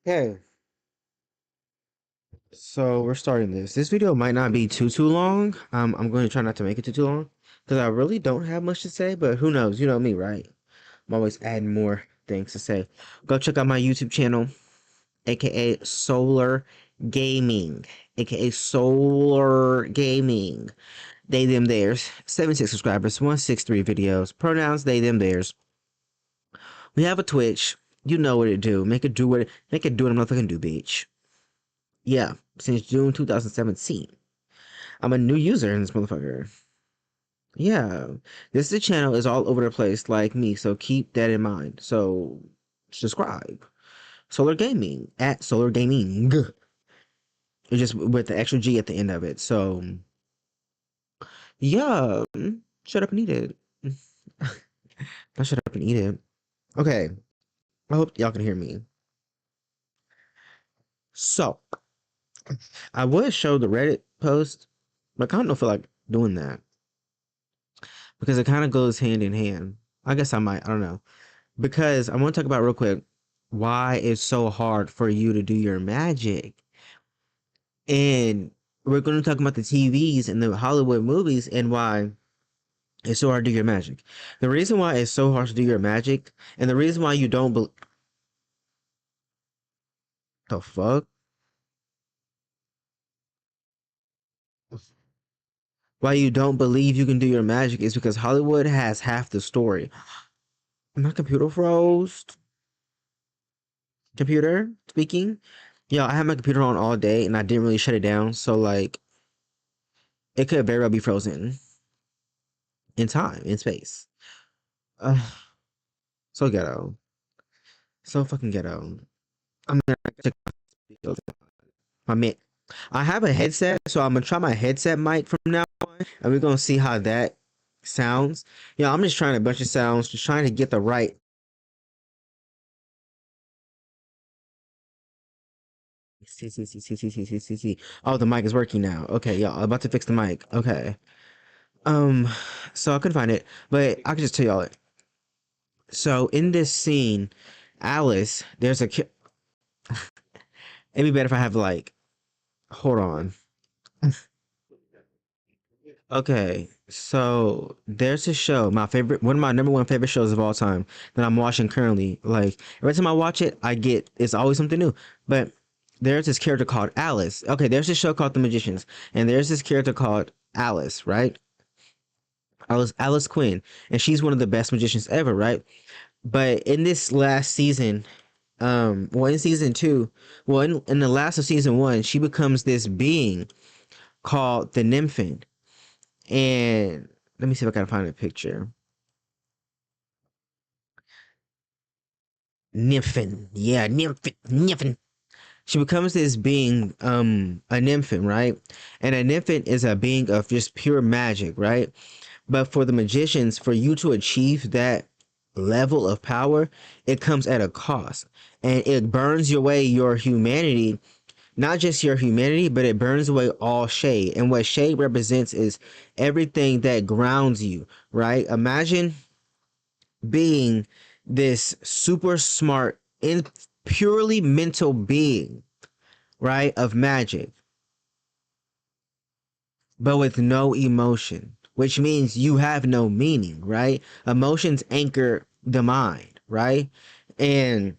Okay, so we're starting this. This video might not be too long. I'm going to try not to make it too long because I really don't have much to say. But who knows? You know me, right? I'm always adding more things to say. Go check out my YouTube channel, aka Solar Gaming, aka Solar Gaming. They them theirs. 76 subscribers, 163 videos. Pronouns they them theirs. We have a Twitch. You know what it do. Make it do what a motherfucking do, bitch. Yeah, since June 2017. I'm a new user in this motherfucker. Yeah, this channel is all over the place like me, so keep that in mind. So subscribe. Solar Gaming at Solar Gaming. It's just with the extra G at the end of it. So yeah, shut up and eat it. Not shut up and eat it. Okay, I hope y'all can hear me. So I would show the Reddit post, but I kind of feel like doing that because it kind of goes hand in hand. I guess I might. I don't know. Because I want to talk about real quick why it's so hard for you to do your magic. And we're going to talk about the TVs and the Hollywood movies and why it's so hard to do your magic. The reason why it's so hard to do your magic and the reason why you don't believe the fuck why you don't believe you can do your magic is because Hollywood has half the story. My computer froze. Computer speaking. Yeah, I had my computer on all day and I didn't really shut it down, so like it could very well be frozen in time, in space. Uh, so ghetto. So fucking ghetto. I'm gonna check my mic. I have a headset, so I'm gonna try my headset mic from now on, and we're gonna see how that sounds. Yeah, I'm just trying a bunch of sounds, just trying to get the right. See. Oh, the mic is working now. Okay, y'all, I'm about to fix the mic. Okay. Um, so I couldn't find it, but I can just tell y'all it. So in this scene, Alice, there's a. It'd be better if I have like. Hold on. Okay, so there's a show, my favorite, one of my number one favorite shows of all time that I'm watching currently. Like every time I watch it, it's always something new. But there's this character called Alice. Okay, there's this show called The Magicians, and there's this character called Alice, right? Alice Quinn, and she's one of the best magicians ever, right? But in this last season, well, in season two, well, in the last of season one, she becomes this being called the Nymphin. And let me see if I can find a picture. Nymphin. Yeah, Nymphin. She becomes this being, a nymphin, right? And a nymphin is a being of just pure magic, right? But for the magicians, for you to achieve that level of power, it comes at a cost. And it burns away your humanity, not just your humanity, but it burns away all shade. And what shade represents is everything that grounds you, right? Imagine being this super smart and purely mental being, right, of magic, but with no emotion, which means you have no meaning, right? Emotions anchor the mind, right? And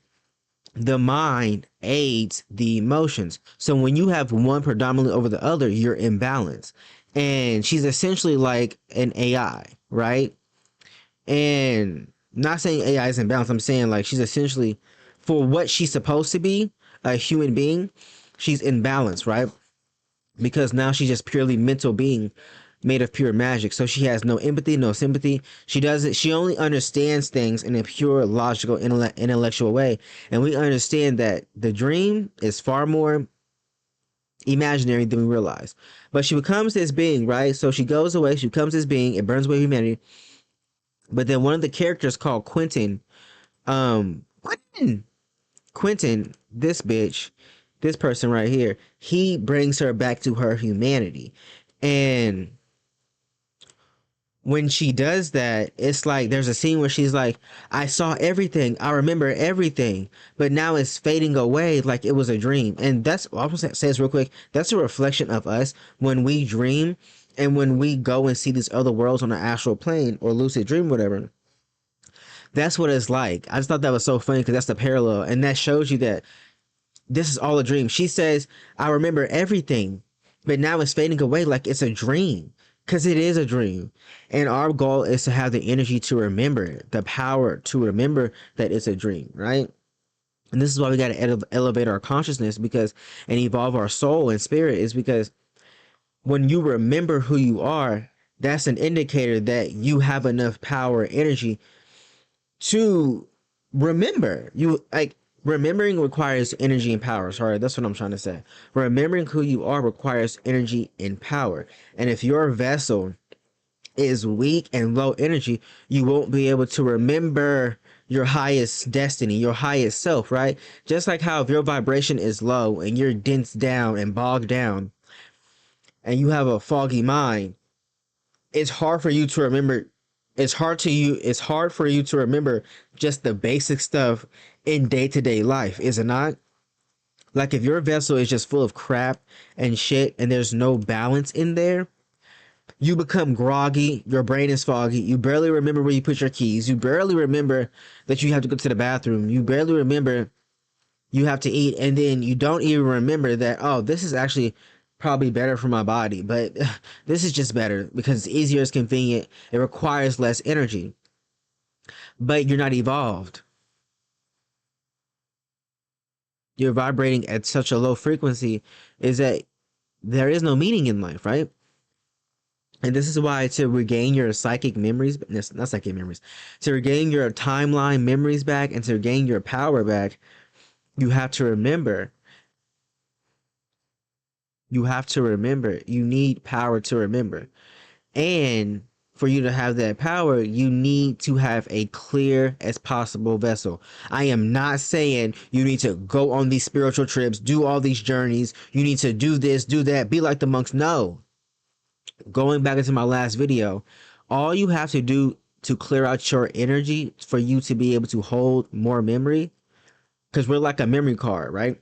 the mind aids the emotions. So when you have one predominantly over the other, you're imbalanced. And she's essentially like an AI, right? And not saying AI is imbalanced. I'm saying like she's essentially, for what she's supposed to be, a human being, she's imbalanced, right? Because now she's just purely mental being made of pure magic. So she has no empathy, no sympathy. She only understands things in a pure logical intellectual way. And we understand that the dream is far more imaginary than we realize. But she becomes this being, right? So she goes away, she becomes this being, it burns away humanity. But then one of the characters called Quentin, Quentin, this bitch, this person right here, he brings her back to her humanity. And when she does that, it's like there's a scene where she's like, I saw everything, I remember everything, but now it's fading away like it was a dream. And that's, I'll say this real quick, that's a reflection of us when we dream and when we go and see these other worlds on the astral plane or lucid dream, whatever. That's what it's like. I just thought that was so funny because that's the parallel. And that shows you that this is all a dream. She says, I remember everything, but now it's fading away like it's a dream because it is a dream. And our goal is to have the energy to remember it, the power to remember that it's a dream, right? And this is why we got to elevate our consciousness because and evolve our soul and spirit is because when you remember who you are, that's an indicator that you have enough power and energy to remember. You like remembering requires energy and power. Sorry, that's what I'm trying to say. Remembering who you are requires energy and power. And if your vessel is weak and low energy, you won't be able to remember your highest destiny, your highest self, right? Just like how if your vibration is low and you're dense down and bogged down and you have a foggy mind, it's hard for you to remember it's hard for you to remember just the basic stuff in day-to-day life, is it not? Like if your vessel is just full of crap and shit and there's no balance in there, you become groggy, your brain is foggy, you barely remember where you put your keys, you barely remember that you have to go to the bathroom, you barely remember you have to eat, and then you don't even remember that, oh, this is actually probably better for my body, but this is just better because it's easier, it's convenient, it requires less energy, but you're not evolved. You're vibrating at such a low frequency is that there is no meaning in life, right? And this is why to regain your psychic memories, not psychic memories, to regain your timeline memories back and to regain your power back, you have to remember. You have to remember. You need power to remember. And for you to have that power, you need to have a clear as possible vessel. I am not saying you need to go on these spiritual trips, do all these journeys. You need to do this, do that, be like the monks. No. Going back into my last video, all you have to do to clear out your energy for you to be able to hold more memory, because we're like a memory card, right?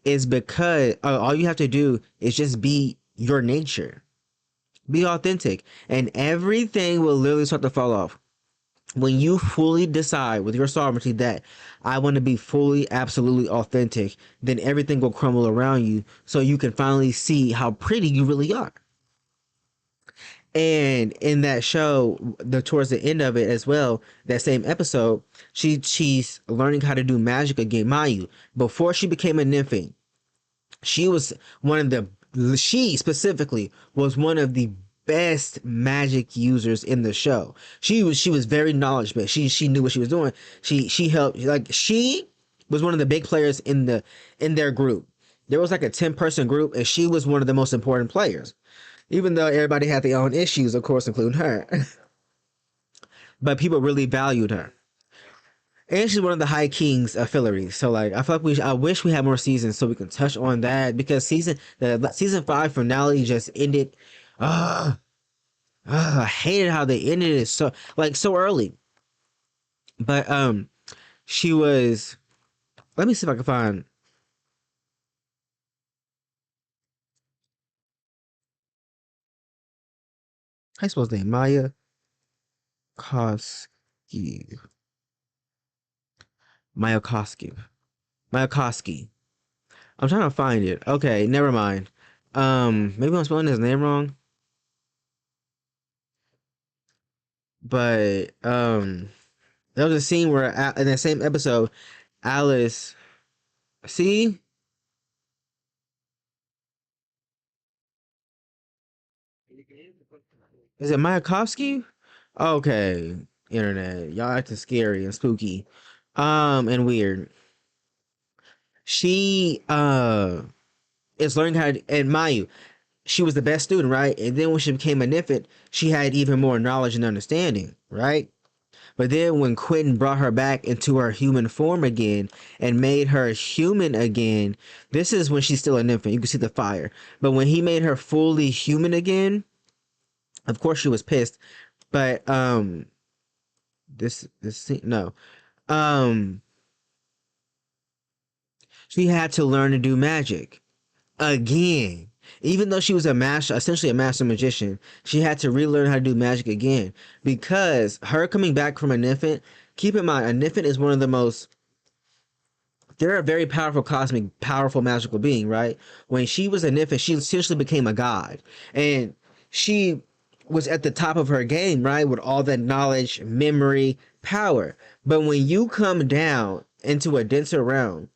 Is because all you have to do is just be your nature. Be authentic, and everything will literally start to fall off. When you fully decide with your sovereignty that I want to be fully, absolutely authentic, then everything will crumble around you so you can finally see how pretty you really are. And in that show, towards the end of it as well, that same episode, she's learning how to do magic again. Mayu, before she became a nymphing, she was one of the she specifically was one of the best magic users in the show. She was very knowledgeable. She knew what she was doing. She helped, like she was one of the big players in their group. There was like a 10-person group and she was one of the most important players. Even though everybody had their own issues, of course, including her. But people really valued her. And she's one of the High Kings of Fillory. So like I feel like I wish we had more seasons so we can touch on that because the season 5 finale just ended. I hated how they ended it so early. But she was, let me see if I can find how you supposed to name Maya Koski. Maya Koski. Maya Koski. I'm trying to find it. Okay, never mind. Maybe I'm spelling his name wrong. But there was a scene where in that same episode, Alice, see, is it Mayakovsky? Okay, internet, y'all acting scary and spooky, and weird. She is learning how to, and Mayu, she was the best student, right? And then when she became a Nifit, she had even more knowledge and understanding, right? But then when Quentin brought her back into her human form again and made her human again, this is when she's still an infant. You can see the fire. But when he made her fully human again, of course she was pissed. But no. Um she had to learn to do magic again. Even though she was a master, essentially a master magician, she had to relearn how to do magic again because her coming back from a Nifit. Keep in mind, a Nifit is one of the most. They're a very powerful cosmic, powerful magical being, right? When she was a Nifit, she essentially became a god, and she was at the top of her game, right, with all that knowledge, memory, power. But when you come down into a denser realm,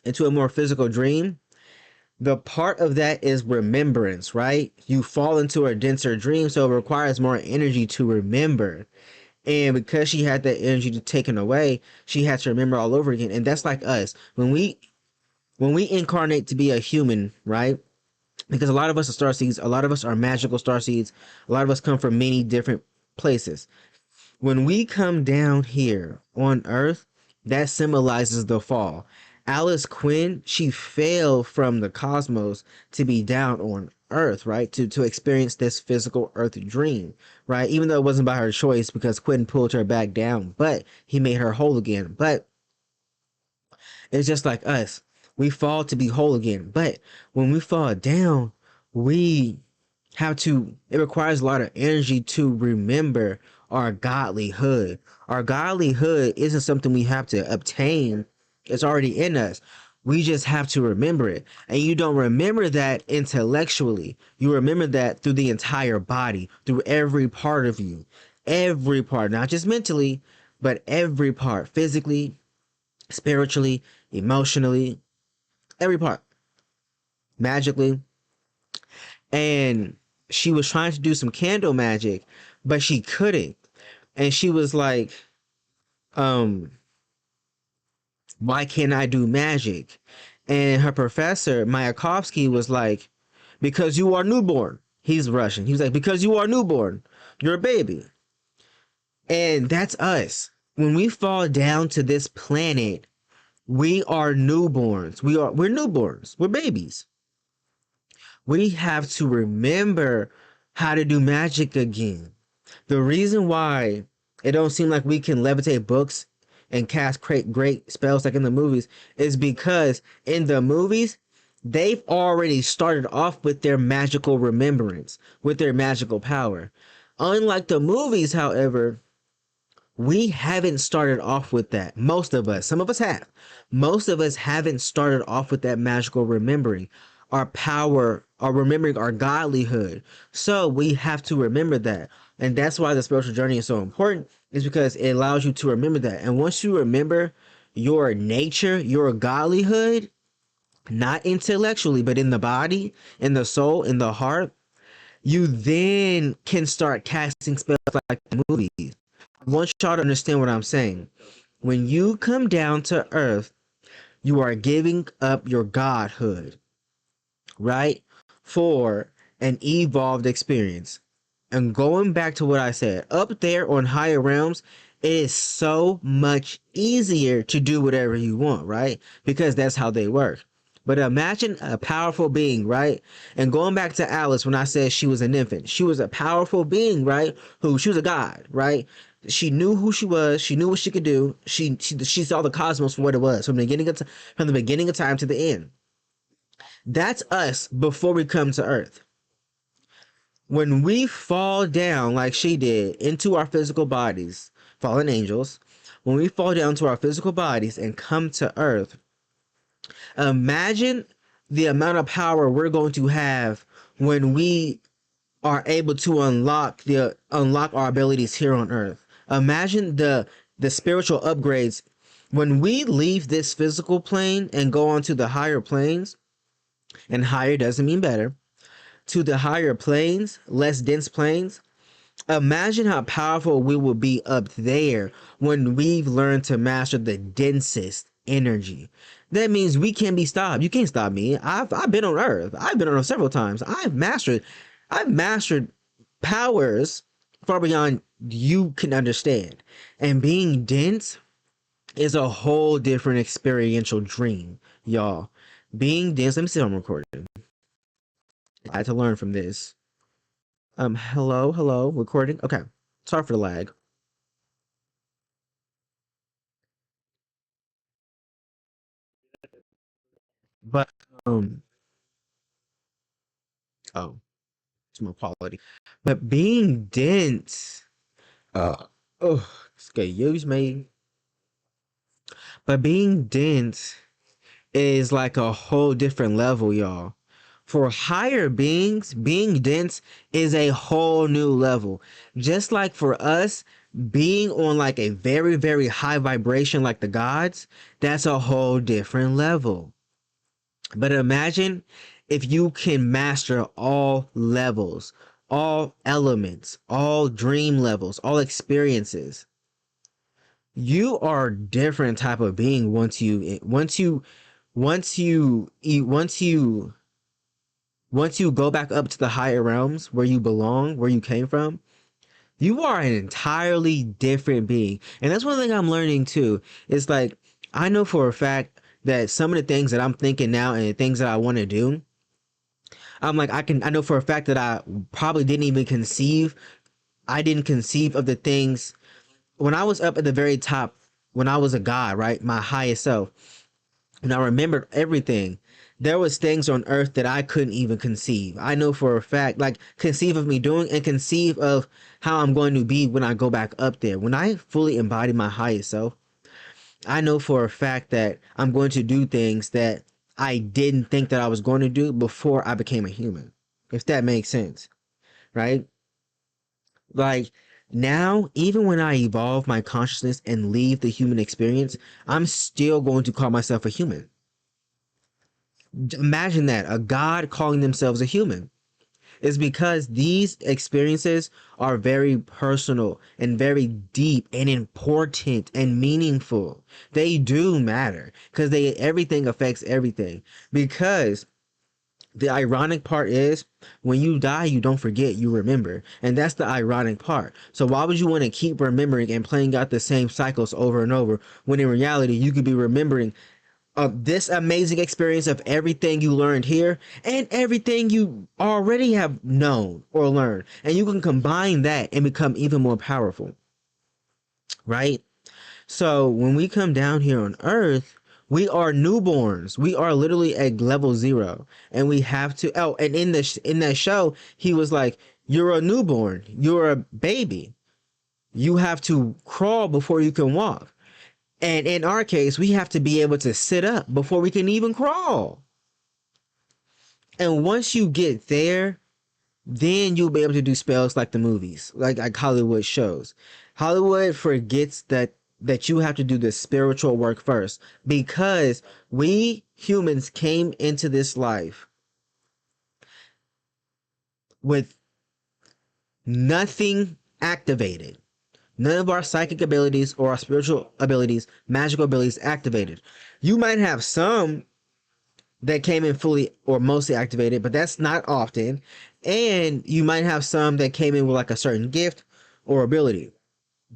into a more physical dream, the part of that is remembrance, right? You fall into a denser dream, so it requires more energy to remember. And because she had that energy taken away, she had to remember all over again. And that's like us. When we incarnate to be a human, right? Because a lot of us are star seeds, a lot of us are magical star seeds, a lot of us come from many different places. When we come down here on Earth, that symbolizes the fall. Alice Quinn, she fell from the cosmos to be down on Earth, right? To experience this physical Earth dream, right? Even though it wasn't by her choice because Quinn pulled her back down, but he made her whole again. But it's just like us. We fall to be whole again. But when we fall down, we have to, it requires a lot of energy to remember our godlyhood. Our godlyhood isn't something we have to obtain, it's already in us. We just have to remember it. And you don't remember that intellectually. You remember that through the entire body, through every part of you. Every part, not just mentally, but every part, physically, spiritually, emotionally, every part, magically. And she was trying to do some candle magic, but she couldn't. And she was like, um, why can't I do magic? And her professor, Mayakovsky, was like, because you are newborn. He's Russian. He was like, because you are newborn. You're a baby. And that's us. When we fall down to this planet, we are newborns. We're newborns. We're babies. We have to remember how to do magic again. The reason why it don't seem like we can levitate books and cast great spells like in the movies is because in the movies they've already started off with their magical remembrance, with their magical power. Unlike the movies, however, we haven't started off with that. Most of us, some of us have. Most of us haven't started off with that magical remembering our power, our remembering our godlyhood. So we have to remember that. And that's why the spiritual journey is so important, is because it allows you to remember that. And once you remember your nature, your godlyhood, not intellectually, but in the body, in the soul, in the heart, you then can start casting spells like the movies. I want y'all to understand what I'm saying. When you come down to earth, you are giving up your godhood, right? For an evolved experience. And going back to what I said, up there on higher realms, it is so much easier to do whatever you want, right? Because that's how they work. But imagine a powerful being, right? And going back to Alice, when I said she was an infant, she was a powerful being, right? She was a god, right? She knew who she was. She knew what she could do. She saw the cosmos for what it was from the beginning of time to the end. That's us before we come to Earth. When we fall down like she did into our physical bodies, fallen angels, when we fall down to our physical bodies and come to Earth, imagine the amount of power we're going to have when we are able to unlock our abilities here on Earth. Imagine the spiritual upgrades when we leave this physical plane and go on to the higher planes. And higher doesn't mean better. To the higher planes, less dense planes. Imagine how powerful we will be up there when we've learned to master the densest energy. That means we can't be stopped. You can't stop me. I've been on Earth. I've been on Earth several times. I've mastered powers far beyond you can understand. And being dense is a whole different experiential dream, y'all. Being dense, let me see if I'm recording. I had to learn from this. Hello, recording. Okay. Sorry for the lag. But oh, it's more quality. But being dense, oh, excuse me. But being dense is like a whole different level, y'all. For higher beings, being dense is a whole new level. Just like for us, being on like a very, very high vibration like the gods, that's a whole different level. But imagine if you can master all levels, all elements, all dream levels, all experiences. You are a different type of being once you go back up to the higher realms where you belong, where you came from. You are an entirely different being. And that's one thing I'm learning too. It's like I know for a fact that some of the things that I'm thinking now and the things that I want to do, I'm like I know for a fact that probably didn't even conceive I didn't conceive of the things when I was up at the very top, when I was a god, right? My highest self, and I remembered everything. There was things on earth that I couldn't even conceive. I know for a fact, like conceive of me doing and conceive of how I'm going to be when I go back up there. When I fully embody my highest self, I know for a fact that I'm going to do things that I didn't think that I was going to do before I became a human. If that makes sense, right? Like now, even when I evolve my consciousness and leave the human experience, I'm still going to call myself a human. Imagine that, a god calling themselves a human. Is because these experiences are very personal and very deep and important and meaningful. They do matter because they everything affects everything. Because the ironic part is when you die, you don't forget, you remember. And that's the ironic part. So why would you want to keep remembering and playing out the same cycles over and over when in reality you could be remembering of this amazing experience of everything you learned here and everything you already have known or learned, and you can combine that and become even more powerful, right? So when we come down here on earth, we are newborns. We are literally at level 0, and we have to and in that show he was like, you're a newborn, you're a baby, you have to crawl before you can walk. And in our case, we have to be able to sit up before we can even crawl. And once you get there, then you'll be able to do spells like the movies, like Hollywood shows. Hollywood forgets that you have to do the spiritual work first because we humans came into this life with nothing activated. None of our psychic abilities or our spiritual abilities, magical abilities activated. You might have some that came in fully or mostly activated, but that's not often. And you might have some that came in with like a certain gift or ability,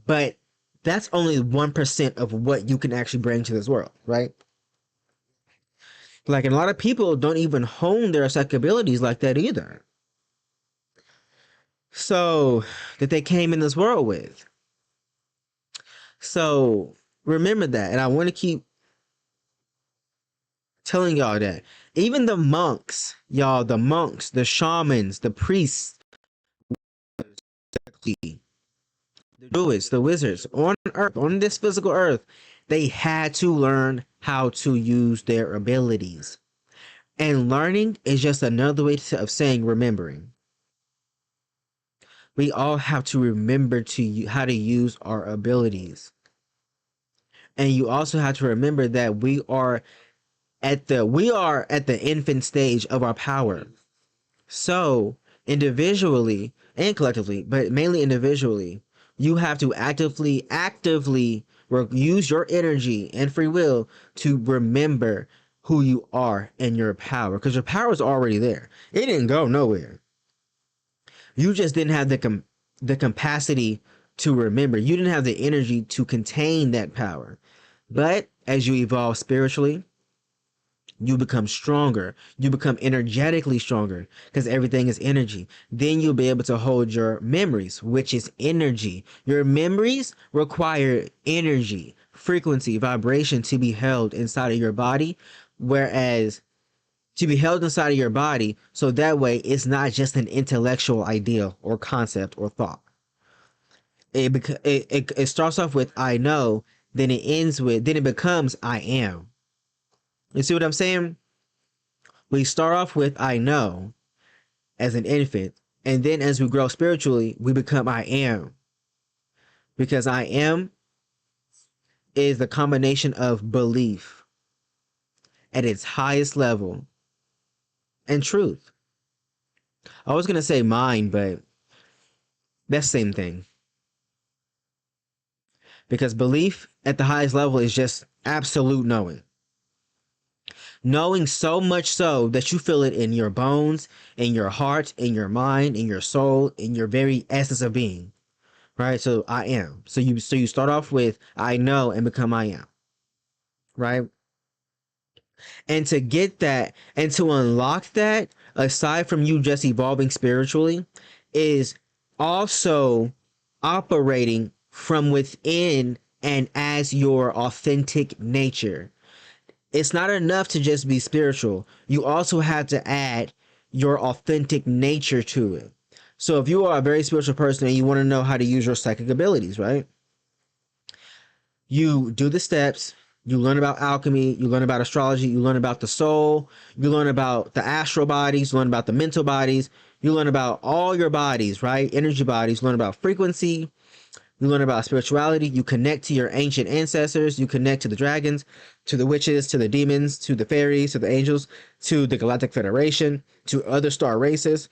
but that's only 1% of what you can actually bring to this world, right? Like, and a lot of people don't even hone their psychic abilities like that either. So, that they came in this world with. So, remember that. And I want to keep telling y'all that. Even the monks, y'all, the monks, the shamans, the priests, the druids, the wizards on earth, on this physical earth, they had to learn how to use their abilities. And learning is just another way of saying remembering. We all have to remember how to use our abilities. And you also have to remember that we are at the infant stage of our power. So, individually and collectively, but mainly individually, you have to actively use your energy and free will to remember who you are and your power, because your power is already there. It didn't go nowhere. You just didn't have the capacity to remember. You didn't have the energy to contain that power. But as you evolve spiritually, You become stronger. You become energetically stronger because everything is energy. Then you'll be able to hold your memories, which is energy. Your memories require energy, frequency, vibration to be held inside of your body, whereas to be held inside of your body so that way it's not just an intellectual idea or concept or thought. It starts off with I know, then it becomes I am. You see what I'm saying? We start off with I know as an infant, and then as we grow spiritually, we become I am. Because I am is the combination of belief at its highest level and truth. I was going to say mind, but that's the same thing. Because belief at the highest level is just absolute knowing. Knowing so much so that you feel it in your bones, in your heart, in your mind, in your soul, in your very essence of being. Right? So I am. So you start off with I know and become I am. Right? And to get that and to unlock that, aside from you just evolving spiritually, is also operating from within and as your authentic nature. It's not enough to just be spiritual. You also have to add your authentic nature to it. So if you are a very spiritual person and you want to know how to use your psychic abilities, right? You do the steps, you learn about alchemy, you learn about astrology, you learn about the soul, you learn about the astral bodies, you learn about the mental bodies, you learn about all your bodies, right? Energy bodies, you learn about frequency, you learn about spirituality, you connect to your ancient ancestors, you connect to the dragons, to the witches, to the demons, to the fairies, to the angels, to the Galactic Federation, to other star races,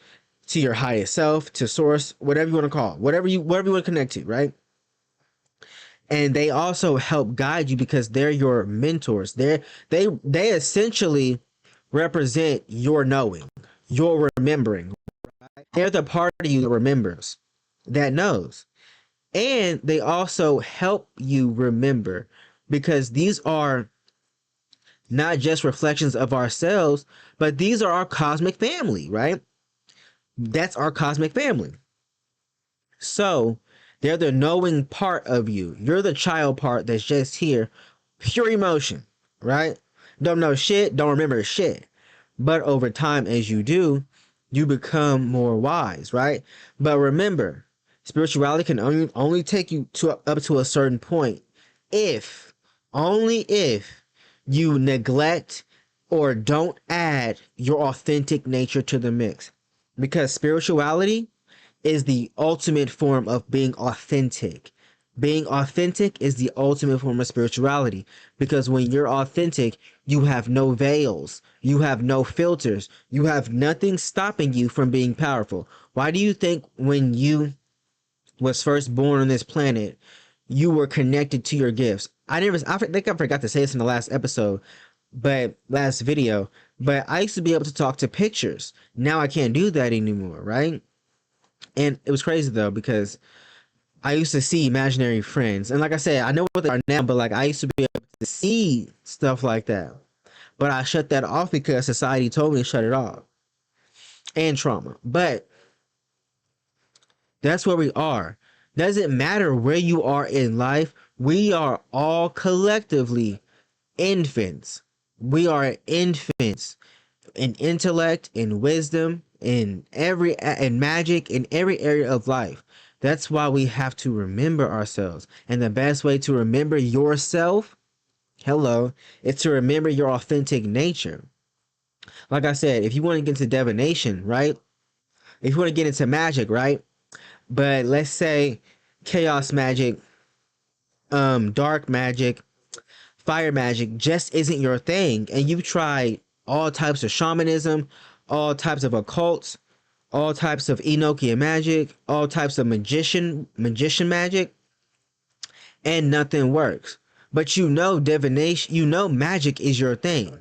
to your highest self, to source, whatever you want to call it, whatever you want to connect to, right? And they also help guide you because they're your mentors. They essentially represent your knowing, your remembering. They're the part of you that remembers, that knows. And they also help you remember because these are not just reflections of ourselves, but these are our cosmic family, right? That's our cosmic family. So they're the knowing part of you. You're the child part that's just here, pure emotion, right? Don't know shit, don't remember shit. But over time, as you do, you become more wise, right? But remember, spirituality can only take you to up to a certain point if, only if you neglect or don't add your authentic nature to the mix. Because spirituality is the ultimate form of being authentic. Being authentic is the ultimate form of spirituality because when you're authentic, you have no veils, you have no filters, you have nothing stopping you from being powerful. Why do you think when you was first born on this planet, you were connected to your gifts? I think I forgot to say this in the last episode, but last video, but I used to be able to talk to pictures. Now I can't do that anymore, right? And it was crazy though because I used to see imaginary friends, and like I said, I know what they are now, but like I used to be able to see stuff like that, but I shut that off because society told me to shut it off, and trauma. But that's where we are. Doesn't matter where you are in life. We are all collectively infants. We are infants in intellect, in wisdom, in magic, in every area of life. That's why we have to remember ourselves. And the best way to remember yourself, hello, is to remember your authentic nature. Like I said, if you want to get into divination, right? If you want to get into magic, right? But let's say chaos magic, dark magic, fire magic just isn't your thing, and you've tried all types of shamanism, all types of occults, all types of Enochian magic, all types of magician magic, and nothing works. But you know divination, you know magic is your thing.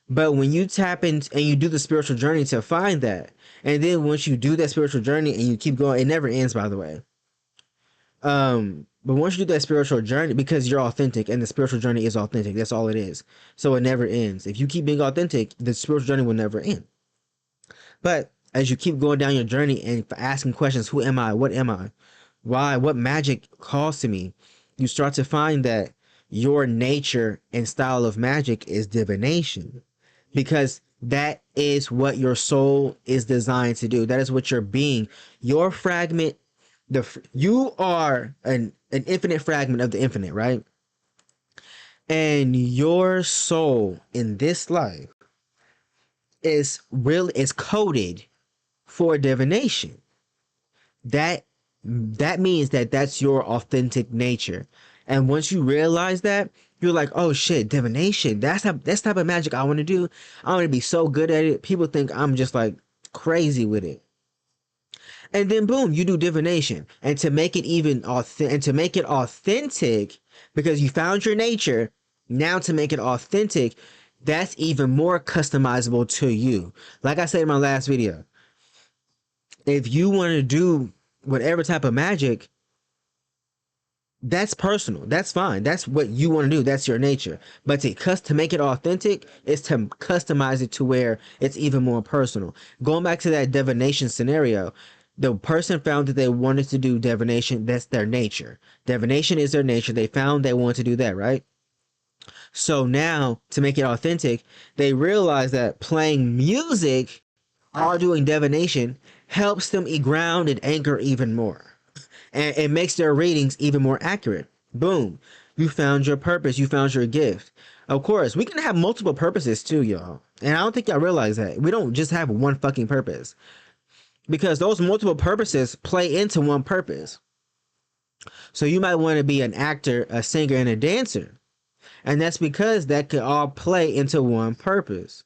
But when you tap in and you do the spiritual journey to find that, and then once you do that spiritual journey and you keep going, it never ends, by the way. But once you do that spiritual journey, because you're authentic and the spiritual journey is authentic, that's all it is. So it never ends. If you keep being authentic, the spiritual journey will never end. But as you keep going down your journey and asking questions, who am I? What am I? Why? What magic calls to me? You start to find that your nature and style of magic is divination, because that is what your soul is designed to do. That is what your being, your fragment, you are an infinite fragment of the infinite, right? And your soul in this life is coded for divination. That means that that's your authentic nature. And once you realize that, you're like, oh shit, divination. That's type of magic I want to do. I want to be so good at it. People think I'm just like crazy with it. And then boom, you do divination. And to make it even authentic, because you found your nature, now to make it authentic, that's even more customizable to you. Like I said in my last video, if you want to do whatever type of magic, that's personal. That's fine. That's what you want to do. That's your nature. But to make it authentic is to customize it to where it's even more personal. Going back to that divination scenario, the person found that they wanted to do divination. That's their nature. Divination is their nature. They found they want to do that, right? So now to make it authentic, they realize that playing music or doing divination helps them ground and anchor even more. And it makes their readings even more accurate. Boom. You found your purpose. You found your gift. Of course, we can have multiple purposes too, y'all. And I don't think y'all realize that. We don't just have one fucking purpose. Because those multiple purposes play into one purpose. So you might want to be an actor, a singer, and a dancer. And that's because that could all play into one purpose.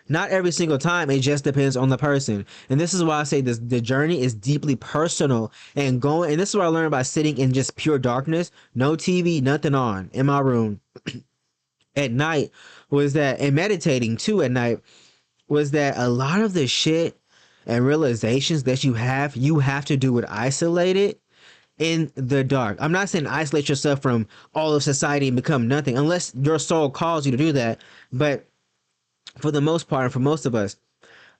Not every single time. It just depends on the person. And this is why I say this: the journey is deeply personal. And this is what I learned by sitting in just pure darkness, no TV, nothing on, in my room at night, was that, and meditating too at night, was that a lot of the shit and realizations that you have to do it isolated in the dark. I'm not saying isolate yourself from all of society and become nothing, unless your soul calls you to do that. But for the most part, and for most of us,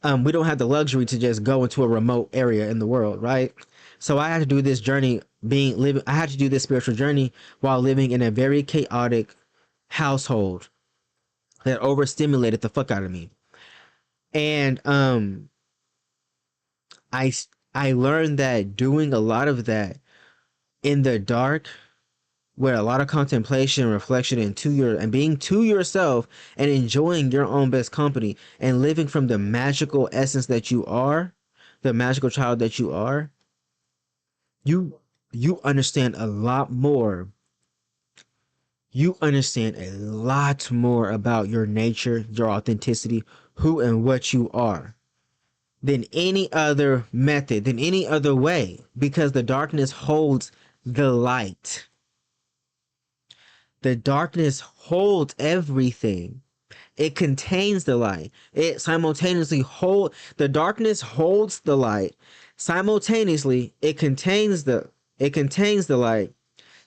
we don't have the luxury to just go into a remote area in the world, right? So I had to do this journey I had to do this spiritual journey while living in a very chaotic household that overstimulated the fuck out of me. And I I learned that doing a lot of that in the dark, with a lot of contemplation, reflection, and being to yourself and enjoying your own best company and living from the magical essence that you are, the magical child that you are, you understand a lot more. You understand a lot more about your nature, your authenticity, who and what you are, than any other method, than any other way, because the darkness holds the light. The darkness holds everything. It contains the light. It simultaneously the darkness holds the light. Simultaneously, it contains the light.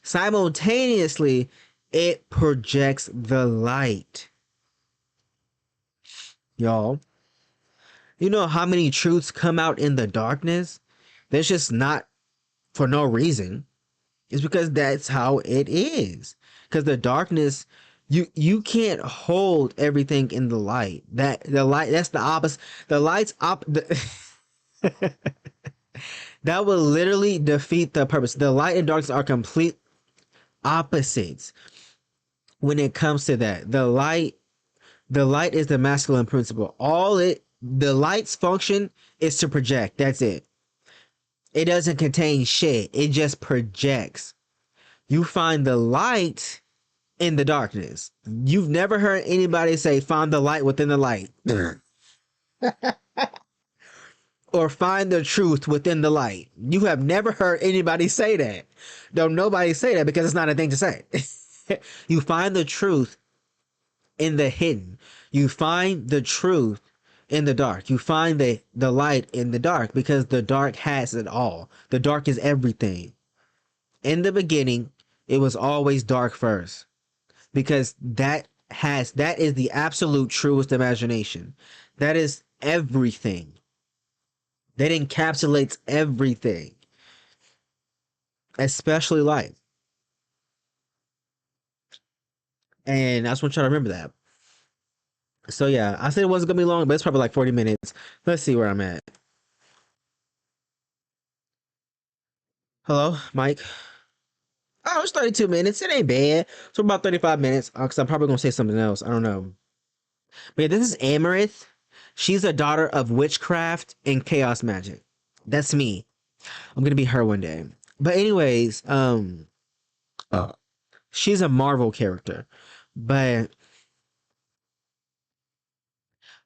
Simultaneously, it projects the light. Y'all, you know how many truths come out in the darkness? There's just not for no reason. It's because that's how it is. Because the darkness, you can't hold everything in the light. That's the opposite. The light's that will literally defeat the purpose. The light and darkness are complete opposites when it comes to that. The light is the masculine principle. The light's function is to project. That's it. It doesn't contain shit. It just projects. You find the light in the darkness. You've never heard anybody say find the light within the light. Or find the truth within the light. You have never heard anybody say that. Don't nobody say that, because it's not a thing to say. You find the truth in the hidden. You find the truth in the dark. You find the light in the dark, because the dark has it all. The dark is everything. In the beginning, it was always dark first, because that is the absolute truest imagination. That is everything. That encapsulates everything, especially life. And I just want you to remember that. So yeah, I said it wasn't gonna be long, but it's probably like 40 minutes. Let's see where I'm at. Hello, Mike. Oh, it's 32 minutes. It ain't bad. So about 35 minutes. Cause I'm probably gonna say something else. I don't know. But yeah, this is Amarith. She's a daughter of witchcraft and chaos magic. That's me. I'm gonna be her one day. But anyways, uh, she's a Marvel character. But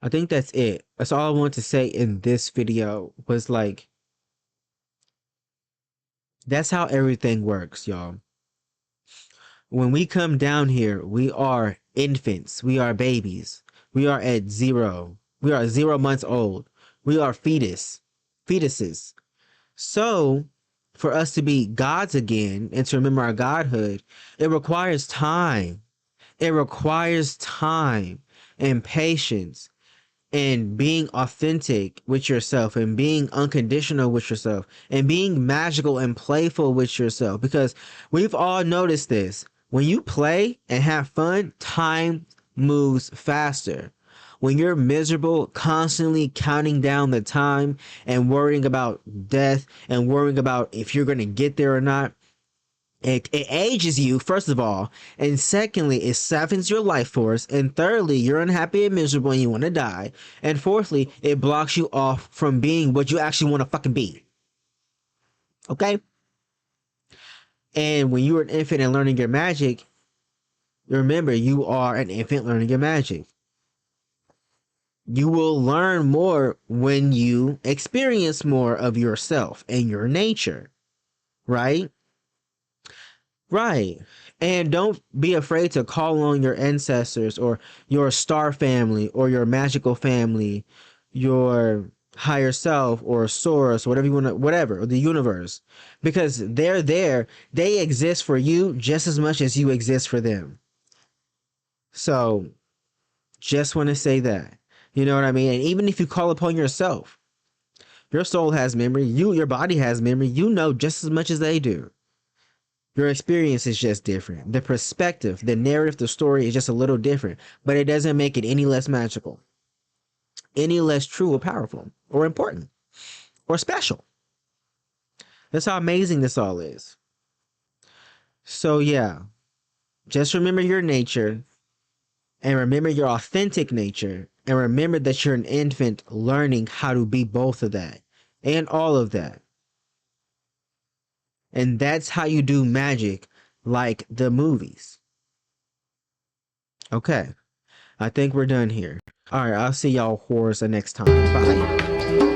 I think that's it. That's all I want to say in this video was like, that's how everything works, y'all. When we come down here, we are infants. We are babies. We are at 0. We are 0 months old. We are fetuses. So, for us to be gods again and to remember our godhood, it requires time. It requires time and patience and being authentic with yourself and being unconditional with yourself and being magical and playful with yourself, because we've all noticed this. When you play and have fun, time moves faster. When you're miserable, constantly counting down the time and worrying about death and worrying about if you're going to get there or not, it ages you, first of all, and secondly, it sappens your life force, and thirdly, you're unhappy and miserable and you want to die, and fourthly, it blocks you off from being what you actually want to fucking be. Okay? And when you're an infant and learning your magic, remember, you are an infant learning your magic. You will learn more when you experience more of yourself and your nature, right? Right. And don't be afraid to call on your ancestors or your star family or your magical family, your higher self or source, whatever you want to, whatever, or the universe, because they're there. They exist for you just as much as you exist for them. So just want to say that. You know what I mean? And even if you call upon yourself, your soul has memory, your body has memory, you know just as much as they do. Your experience is just different. The perspective, the narrative, the story is just a little different, but it doesn't make it any less magical, any less true or powerful or important or special. That's how amazing this all is. So yeah, just remember your nature and remember your authentic nature and remember that you're an infant learning how to be both of that and all of that. And that's how you do magic like the movies. Okay. I think we're done here. All right, I'll see y'all whores the next time. Bye.